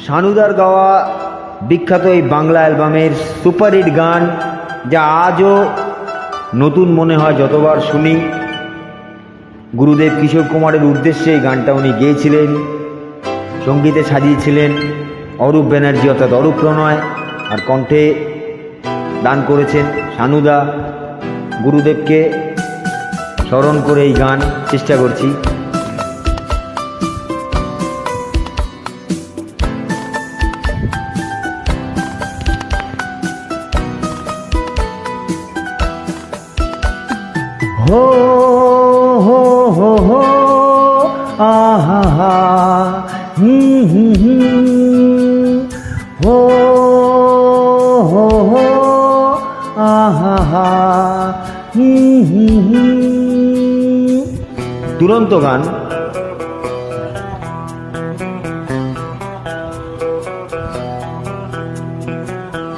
সানুদার গাওয়া বিখ্যাত এই বাংলা অ্যালবামের সুপারহিট গান, যা আজও নতুন মনে হয় যতবার শুনি। গুরুদেব কিশোর কুমারের উদ্দেশ্যে এই গানটা উনি গেয়েছিলেন, সঙ্গীতে সাজিয়েছিলেন অরূপ ব্যানার্জি অর্থাৎ অরূপ প্রণয়, আর কণ্ঠে দান করেছেন সানুদা। গুরুদেবকে স্মরণ করে এই গান চেষ্টা করছি। हो हो हो आहा हा हो हो आहा हा দুরন্ত গান।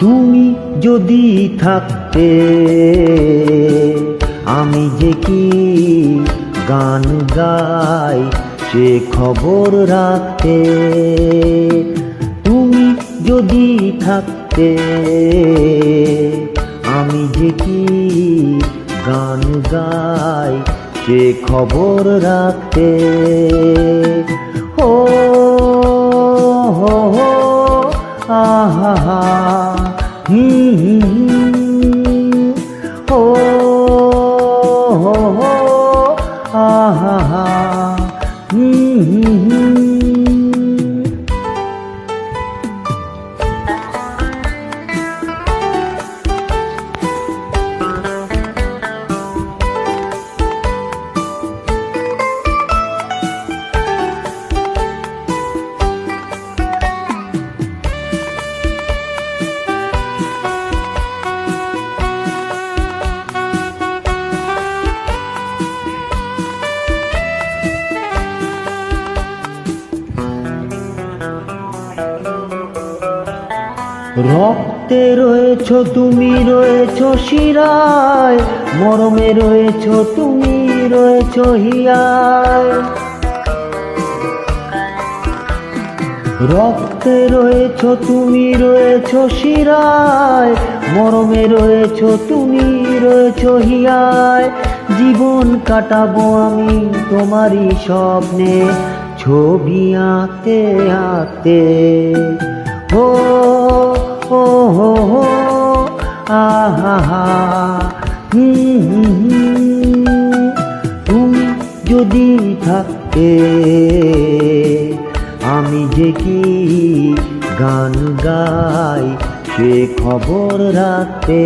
তুমি যদি থাকতে আমি যে কি গান গাই সে খবর রাখতে, তুমি যদি থাকতে আমি যে কি গান গাই সে খবর রাখতে। ও হো হো আহা হা ও हो हो आहा हा রক্তে রয়েছ তুমি, রয়েছ শিরায়, মরমে রয়েছ তুমি, রয়েছ হিয়ায়। রক্তে রয়েছ তুমি, রয়েছ শিরায়, মরমে রয়েছ তুমি, রয়েছ হিয়ায়। জীবন কাটাবো আমি তোমারই স্বপ্নে, ছবি আঁকতে আঁকতে। हो हो हो हो आहा हा তুমি যদি থাকতে আমি যে কি গান গাই সে খবর রাখতে।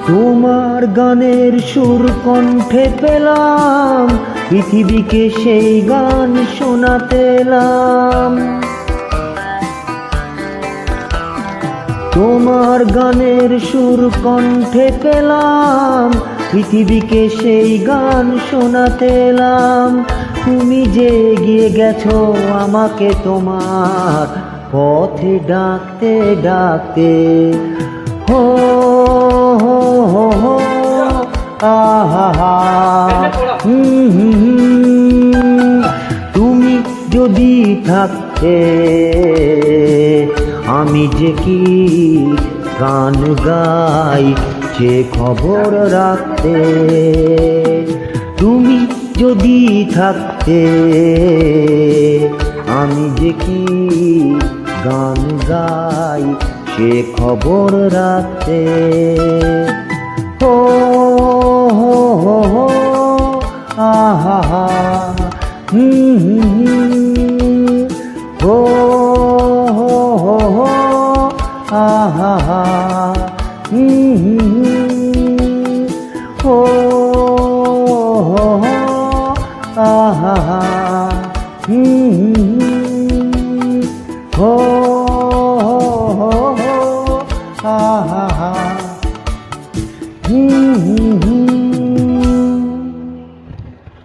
তোমার গানের সুর কণ্ঠে পেলাম, পৃথিবীকে সেই গান শোনাতে এলাম। তোমার গানের সুর কণ্ঠে পেলাম, পৃথিবীকে সেই গান শোনাতে এলাম। তুমি যে এগিয়ে গেছো আমাকে তোমার পথে ডাকতে ডাকতে। हो हो हो हो आहा हा তুমি যদি থাকতে আমি যে কি গান গাই সে খবর রাখতে। তুমি যদি থাকতে আমি যে কি গান গাই সে খবর রাখতে। हो हो हो हो आहा हा हो हो हो हो आहा हा हो हो हो आहा हा হো হো হো হো, হা হা হা,